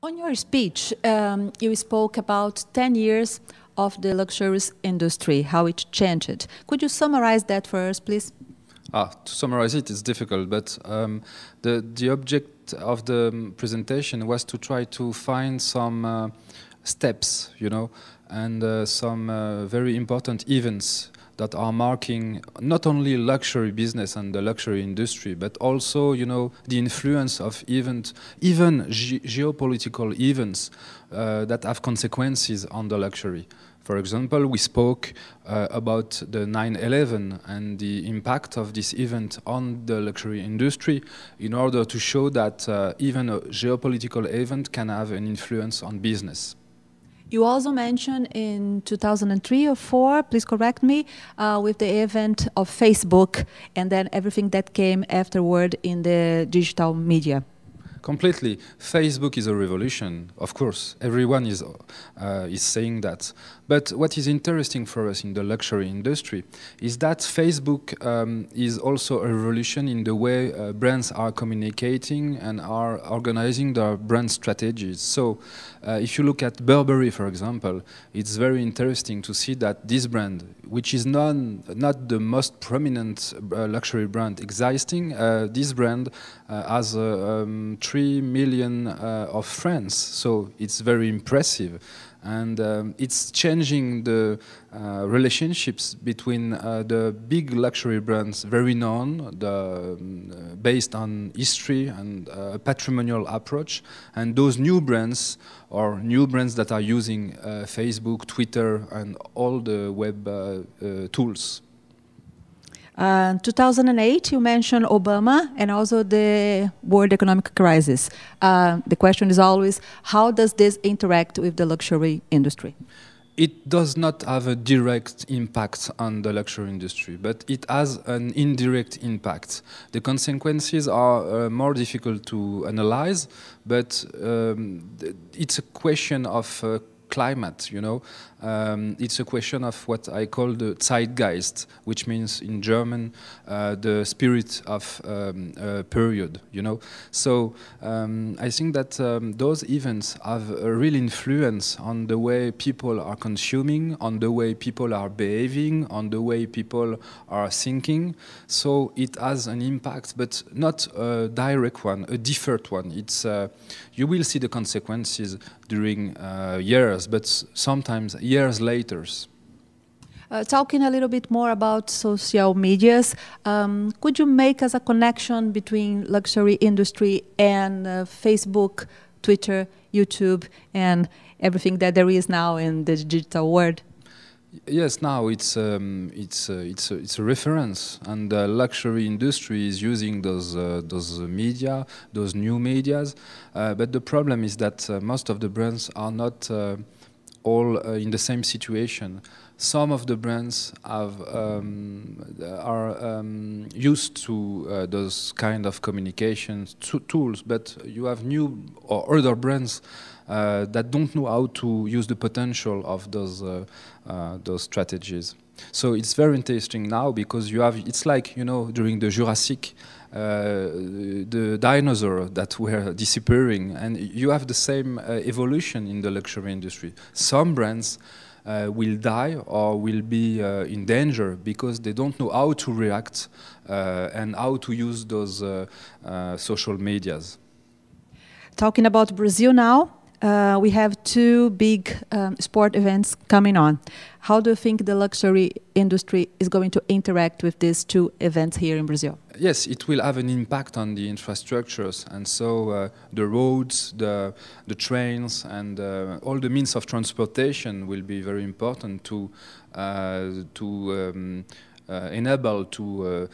On your speech, you spoke about 10 years of the luxurious industry, how it changed. Could you summarize that for us, please? To summarize it is difficult, but the object of the presentation was to try to find some steps, and some very important events that are marking not only luxury business and the luxury industry, but also, the influence of even geopolitical events that have consequences on the luxury. For example, we spoke about the 9/11 and the impact of this event on the luxury industry in order to show that even a geopolitical event can have an influence on business. You also mentioned in 2003 or 4, please correct me, with the event of Facebook and then everything that came afterward in the digital media. Completely. Facebook is a revolution, of course. Everyone is saying that. But what is interesting for us in the luxury industry is that Facebook is also a revolution in the way brands are communicating and are organizing their brand strategies. So if you look at Burberry, for example, it's very interesting to see that this brand, which is not the most prominent luxury brand existing, this brand has 3 million of friends, so it's very impressive. And it's changing the relationships between the big luxury brands, very known, based on history and patrimonial approach, and those new brands, or new brands that are using Facebook, Twitter, and all the web tools. 2008, you mentioned Obama and also the world economic crisis. The question is always, how does this interact with the luxury industry? It does not have a direct impact on the luxury industry, but it has an indirect impact. The consequences are more difficult to analyze, but it's a question of climate, it's a question of what I call the Zeitgeist, which means in German the spirit of a period, So I think that those events have a real influence on the way people are consuming, on the way people are behaving, on the way people are thinking. So it has an impact, but not a direct one, a deferred one. It's you will see the consequences during years, but sometimes years later. Talking a little bit more about social medias, could you make us a connection between luxury industry and Facebook, Twitter, YouTube, and everything that there is now in the digital world? Yes, now it's a reference, and the luxury industry is using those media, those new medias. But the problem is that most of the brands are not all in the same situation. Some of the brands are used to those kind of communication tools, but you have new or other brands that don't know how to use the potential of those strategies. So it's very interesting now because it's like, during the Jurassic, the dinosaurs that were disappearing, and you have the same evolution in the luxury industry. Some brands will die or will be in danger because they don't know how to react and how to use those social medias. Talking about Brazil now, we have 2 big sport events coming on. How do you think the luxury industry is going to interact with these 2 events here in Brazil? Yes, it will have an impact on the infrastructures, and so the roads, the trains, and all the means of transportation will be very important to enable to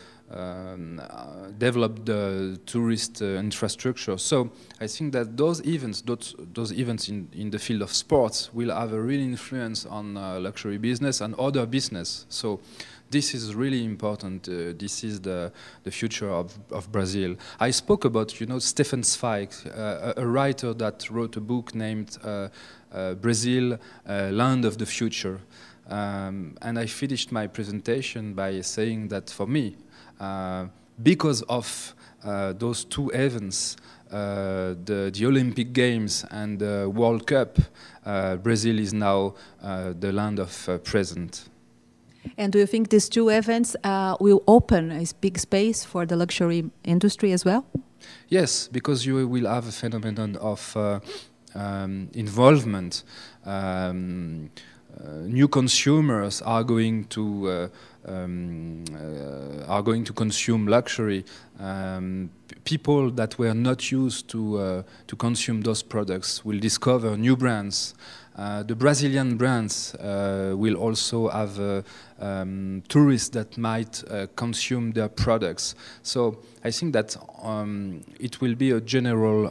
develop the tourist infrastructure. So I think that those events in the field of sports will have a real influence on luxury business and other business. So this is really important. This is the future of Brazil. I spoke about, Stefan Zweig, a writer that wrote a book named Brazil, Land of the Future. And I finished my presentation by saying that for me, because of those 2 events, the Olympic Games and the World Cup, Brazil is now the land of present. And do you think these two events will open a big space for the luxury industry as well? Yes, because you will have a phenomenon of involvement. New consumers are going to consume luxury. People that were not used to consume those products will discover new brands. The Brazilian brands will also have tourists that might consume their products. So I think that it will be a general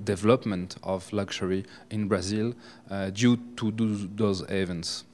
development of luxury in Brazil due to those events.